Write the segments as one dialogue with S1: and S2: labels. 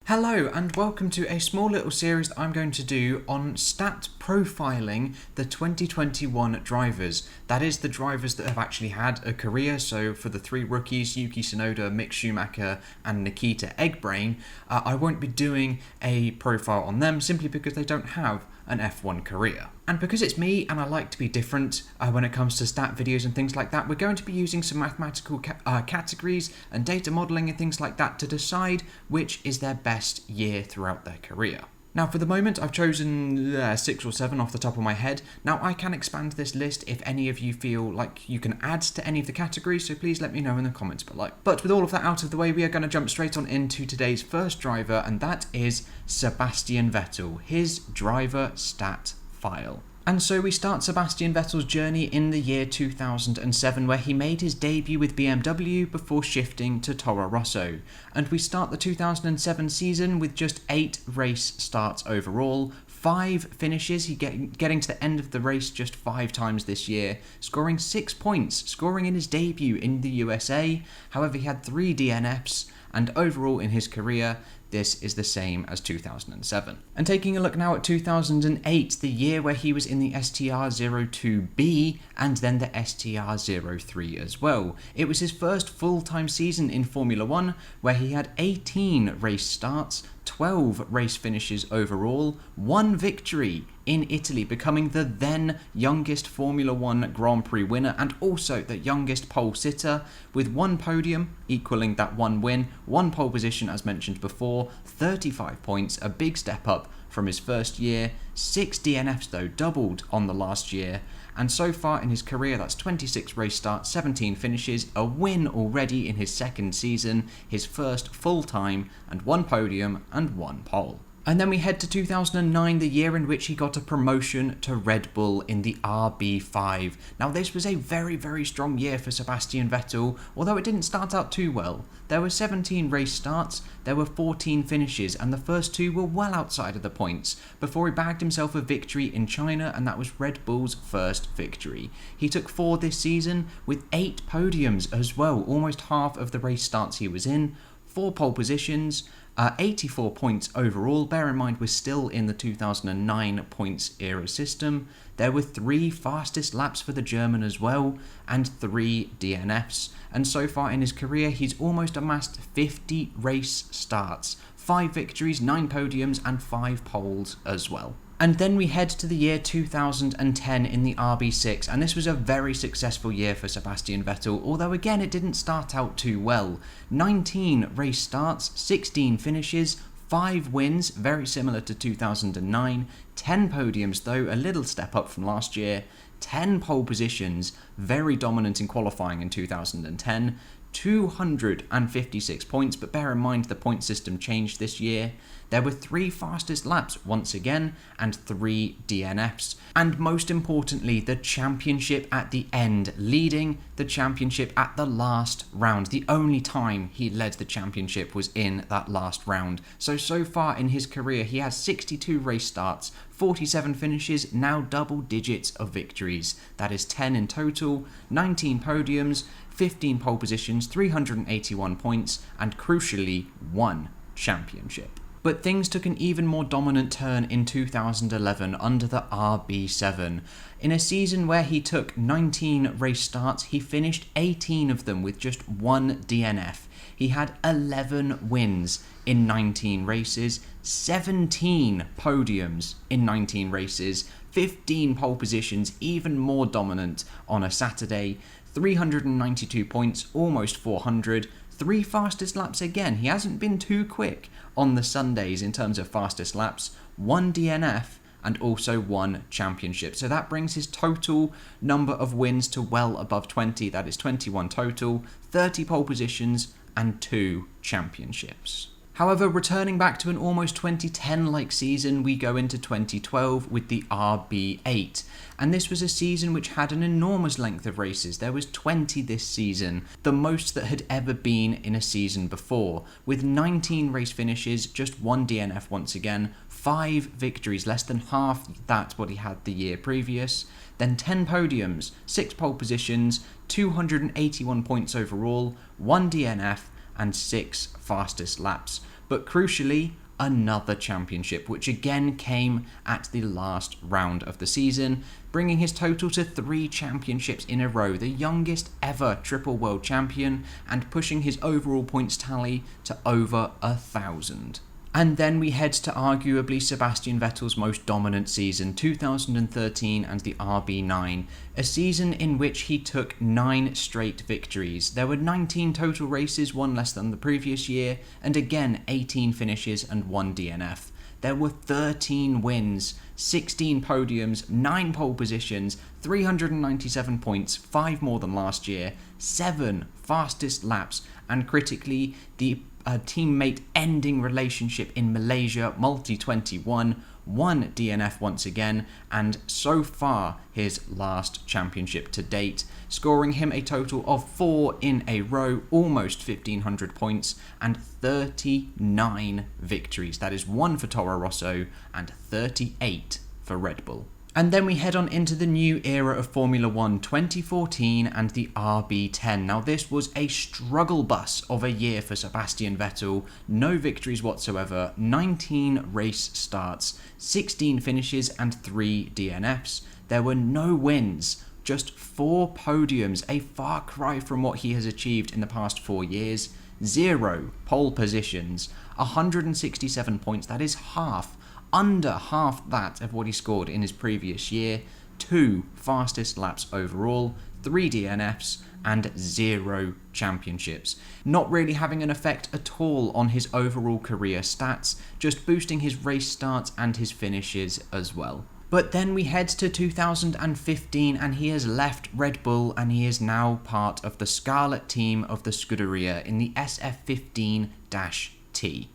S1: Hello and welcome to a small little series that I'm going to do on stat profiling the 2021 drivers. That is the drivers that have actually had a career. So for the three rookies, Yuki Tsunoda, Mick Schumacher and Nikita Eggbrain, I won't be doing a profile on them simply because they don't have an F1 career. And because it's me and I like to be different when it comes to stat videos and things like that, we're going to be using some mathematical categories and data modelling and things like that to decide which is their best year throughout their career. Now for the moment I've chosen 6 or 7 off the top of my head. Now I can expand this list if any of you feel like you can add to any of the categories, so please let me know in the comments below. But with all of that out of the way, we are going to jump straight on into today's first driver, and that is Sebastian Vettel, his driver stat file. And so we start Sebastian Vettel's journey in the year 2007, where he made his debut with BMW before shifting to Toro Rosso. And we start the 2007 season with just 8 race starts overall, 5 finishes, getting to the end of the race just 5 times this year, scoring 6 points, scoring in his debut in the USA. However, he had 3 DNFs, and overall in his career, this is the same as 2007. And taking a look now at 2008, the year where he was in the STR02B and then the STR03 as well. It was his first full-time season in Formula 1, where he had 18 race starts, 12 race finishes overall, 1 victory in Italy, becoming the then youngest Formula 1 Grand Prix winner and also the youngest pole sitter, with 1 podium equaling that 1 win, 1 pole position as mentioned before, 35 points, a big step up from his first year, 6 DNFs though, doubled on the last year, and so far in his career that's 26 race starts, 17 finishes, a win already in his second season, his first full time, and 1 podium and 1 pole. And then we head to 2009, the year in which he got a promotion to Red Bull in the RB5. Now this was a very, very strong year for Sebastian Vettel, although it didn't start out too well. There were 17 race starts, there were 14 finishes, and the first 2 were well outside of the points, before he bagged himself a victory in China, and that was Red Bull's first victory. He took 4 this season, with 8 podiums as well, almost half of the race starts he was in, 4 pole positions, 84 points overall. Bear in mind we're still in the 2009 points era system. There were 3 fastest laps for the German as well, and 3 DNFs. And so far in his career he's almost amassed 50 race starts, 5 victories, 9 podiums and 5 poles as well. And then we head to the year 2010 in the RB6, and this was a very successful year for Sebastian Vettel, although again it didn't start out too well. 19 race starts, 16 finishes, 5 wins, very similar to 2009, 10 podiums though, a little step up from last year, 10 pole positions, very dominant in qualifying in 2010, 256 points, but bear in mind the point system changed this year. There were 3 fastest laps once again and 3 DNFs. And most importantly, the championship at the end, leading the championship at the last round. The only time he led the championship was in that last round. So far in his career, he has 62 race starts, 47 finishes, now double digits of victories. That is 10 in total, 19 podiums, 15 pole positions, 381 points, and crucially, 1 championship. But things took an even more dominant turn in 2011 under the RB7. In a season where he took 19 race starts, he finished 18 of them with just 1 DNF. He had 11 wins in 19 races, 17 podiums in 19 races, 15 pole positions, even more dominant on a Saturday, 392 points, almost 400, 3 fastest laps again. He hasn't been too quick on the Sundays in terms of fastest laps, 1 DNF and also 1 championship. So that brings his total number of wins to well above 20. That is 21 total, 30 pole positions and 2 championships. However, returning back to an almost 2010-like season, we go into 2012 with the RB8. And this was a season which had an enormous length of races. There was 20 this season, the most that had ever been in a season before, with 19 race finishes, just 1 DNF once again, 5 victories, less than half that what he had the year previous, then 10 podiums, 6 pole positions, 281 points overall, 1 DNF, and 6 fastest laps. but crucially, another championship, which again came at the last round of the season, bringing his total to 3 championships in a row, the youngest ever triple world champion, and pushing his overall points tally to over 1,000. And then we head to arguably Sebastian Vettel's most dominant season, 2013 and the RB9, a season in which he took 9 straight victories. There were 19 total races, one less than the previous year, and again 18 finishes and 1 DNF. There were 13 wins, 16 podiums, 9 pole positions, 397 points, 5 more than last year, 7 fastest laps, and critically, the teammate ending relationship in Malaysia multi-21, 1 DNF once again, and so far his last championship to date, scoring him a total of 4 in a row, almost 1,500 points, and 39 victories. That is 1 for Toro Rosso and 38 for Red Bull. And then we head on into the new era of Formula 1, 2014 and the RB10. Now this was a struggle bus of a year for Sebastian Vettel. No victories whatsoever, 19 race starts, 16 finishes and 3 DNFs. There were no wins, just 4 podiums, a far cry from what he has achieved in the past 4 years. 0 pole positions, 167 points, that is under half that of what he scored in his previous year, 2 fastest laps overall, 3 DNFs, and 0 championships. Not really having an effect at all on his overall career stats, just boosting his race starts and his finishes as well. But then we head to 2015 and he has left Red Bull and he is now part of the Scarlet team of the Scuderia in the SF15-T.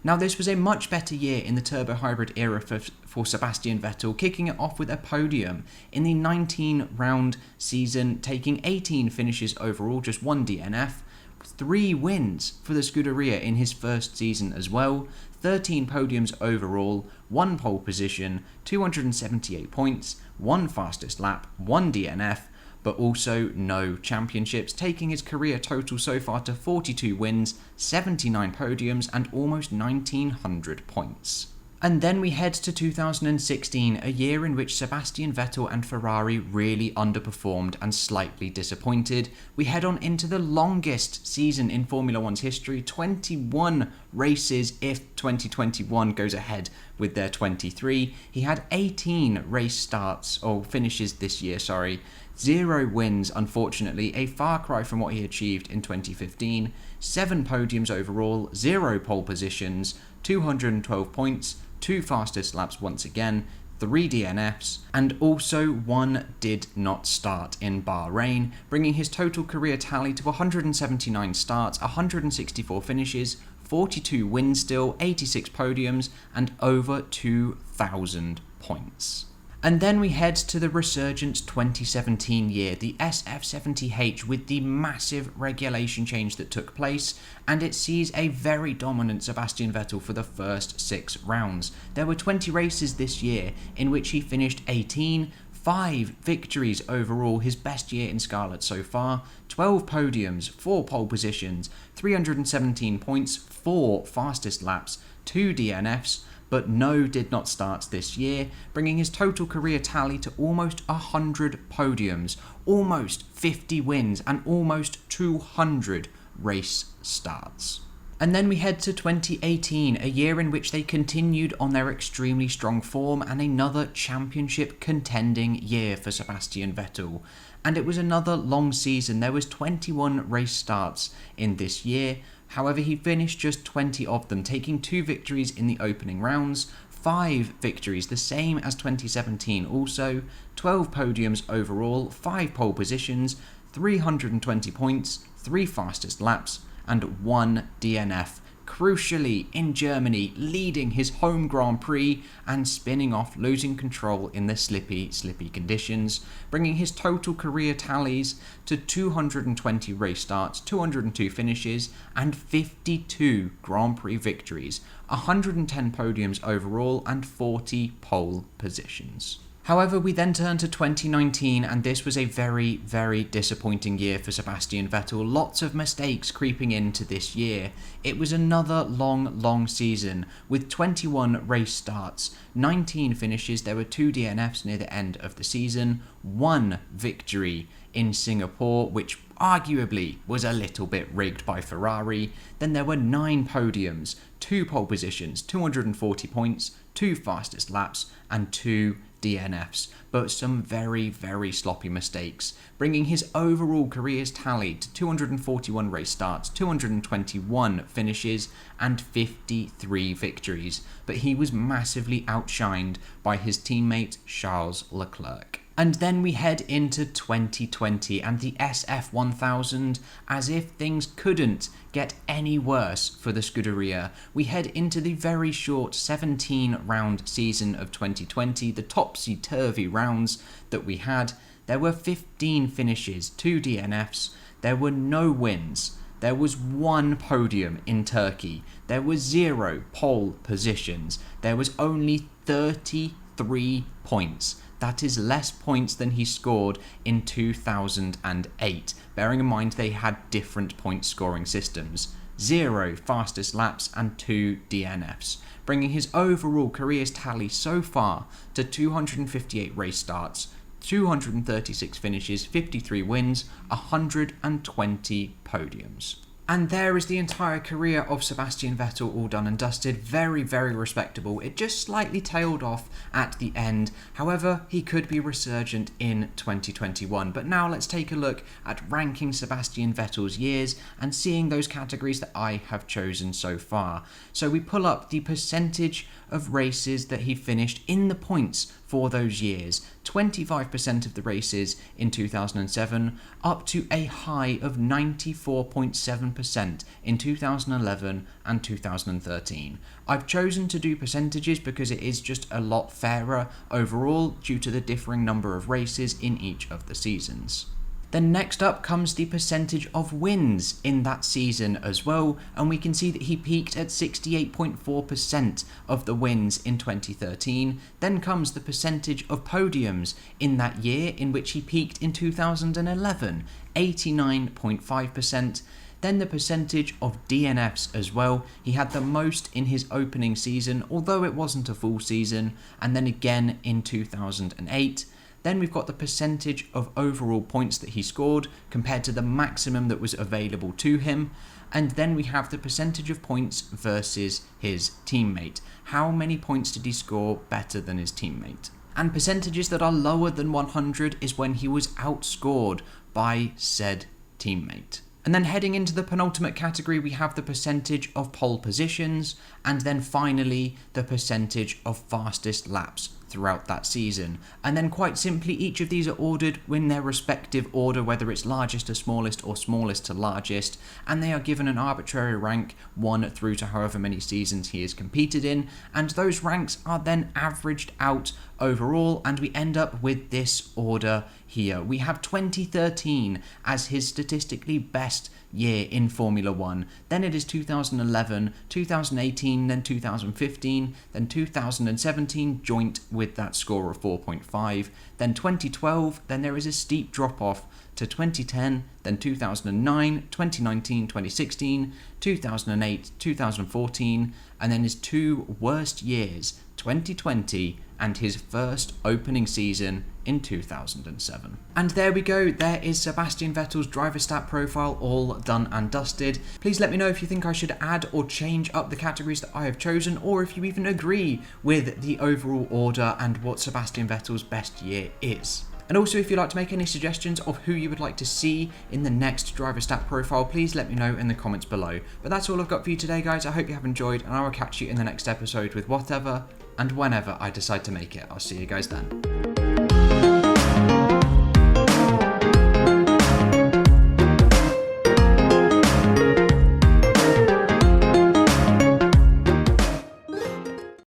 S1: Now this was a much better year in the turbo hybrid era for Sebastian Vettel, kicking it off with a podium in the 19-round season, taking 18 finishes overall, just 1 DNF, 3 wins for the Scuderia in his first season as well, 13 podiums overall, 1 pole position, 278 points, 1 fastest lap, 1 DNF, but also no championships, taking his career total so far to 42 wins, 79 podiums, and almost 1,900 points. And then we head to 2016, a year in which Sebastian Vettel and Ferrari really underperformed and slightly disappointed. We head on into the longest season in Formula 1's history, 21 races if 2021 goes ahead with their 23. He had 18 race starts, or finishes this year, 0 wins, unfortunately, a far cry from what he achieved in 2015, 7 podiums overall, 0 pole positions, 212 points, 2 fastest laps once again, 3 DNFs, and also 1 did not start in Bahrain, bringing his total career tally to 179 starts, 164 finishes, 42 wins still, 86 podiums, and over 2,000 points. And then we head to the resurgent 2017 year, the SF70H, with the massive regulation change that took place, and it sees a very dominant Sebastian Vettel for the first 6 rounds. There were 20 races this year in which he finished 18, 5 victories overall, his best year in Scarlet so far, 12 podiums, 4 pole positions, 317 points, 4 fastest laps, 2 DNFs, but no did not start this year, bringing his total career tally to almost 100 podiums, almost 50 wins, and almost 200 race starts. And then we head to 2018, a year in which they continued on their extremely strong form and another championship contending year for Sebastian Vettel. And it was another long season. There was 21 race starts in this year. However, he finished just 20 of them, taking 2 victories in the opening rounds, 5 victories, the same as 2017 also, 12 podiums overall, 5 pole positions, 320 points, 3 fastest laps, and 1 DNF, crucially in Germany, leading his home Grand Prix and spinning off, losing control in the slippy conditions, bringing his total career tallies to 220 race starts, 202 finishes, and 52 Grand Prix victories, 110 podiums overall, and 40 pole positions. However, we then turn to 2019, and this was a very, very disappointing year for Sebastian Vettel. Lots of mistakes creeping into this year. It was another long season with 21 race starts, 19 finishes. There were 2 DNFs near the end of the season, 1 victory in Singapore, which arguably was a little bit rigged by Ferrari. Then there were 9 podiums, 2 pole positions, 240 points, 2 fastest laps, and 2 DNFs, but some very, very sloppy mistakes, bringing his overall career's tally to 241 race starts, 221 finishes, and 53 victories. But he was massively outshined by his teammate Charles Leclerc. And then we head into 2020 and the SF1000, as if things couldn't get any worse for the Scuderia. We head into the very short 17-round season of 2020, the topsy-turvy rounds that we had. There were 15 finishes, 2 DNFs, there were no wins. There was 1 podium in Turkey. There were 0 pole positions. There was only 33 points. That is less points than he scored in 2008, bearing in mind they had different point scoring systems. 0 fastest laps and 2 DNFs, bringing his overall career's tally so far to 258 race starts, 236 finishes, 53 wins, 120 podiums. And there is the entire career of Sebastian Vettel all done and dusted. Very, very respectable. It just slightly tailed off at the end. However, he could be resurgent in 2021. But now let's take a look at ranking Sebastian Vettel's years and seeing those categories that I have chosen so far. So we pull up the percentage of races that he finished in the points for those years. 25% of the races in 2007, up to a high of 94.7% in 2011 and 2013. I've chosen to do percentages because it is just a lot fairer overall due to the differing number of races in each of the seasons. Then next up comes the percentage of wins in that season as well, and we can see that he peaked at 68.4% of the wins in 2013. Then comes the percentage of podiums in that year, in which he peaked in 2011, 89.5%. Then the percentage of DNFs as well. He had the most in his opening season, although it wasn't a full season, and then again in 2008. Then we've got the percentage of overall points that he scored compared to the maximum that was available to him. And then we have the percentage of points versus his teammate. How many points did he score better than his teammate? And percentages that are lower than 100 is when he was outscored by said teammate. And then heading into the penultimate category, we have the percentage of pole positions, and then finally the percentage of fastest laps throughout that season. And then quite simply, each of these are ordered in their respective order, whether it's largest to smallest or smallest to largest, and they are given an arbitrary rank 1 through to however many seasons he has competed in, and those ranks are then averaged out overall, and we end up with this order here. We have 2013 as his statistically best year in Formula 1, then it is 2011, 2018, then 2015, then 2017 joint with that score of 4.5, then 2012, then there is a steep drop off to 2010, then 2009, 2019, 2016, 2008, 2014, and then his 2 worst years, 2020 and his first opening season in 2007. And there we go, there is Sebastian Vettel's driver stat profile all done and dusted. Please let me know if you think I should add or change up the categories that I have chosen, or if you even agree with the overall order and what Sebastian Vettel's best year is. And also, if you'd like to make any suggestions of who you would like to see in the next driver stat profile, please let me know in the comments below. But that's all I've got for you today, guys. I hope you have enjoyed, and I will catch you in the next episode with whatever and whenever I decide to make it. I'll see you guys then.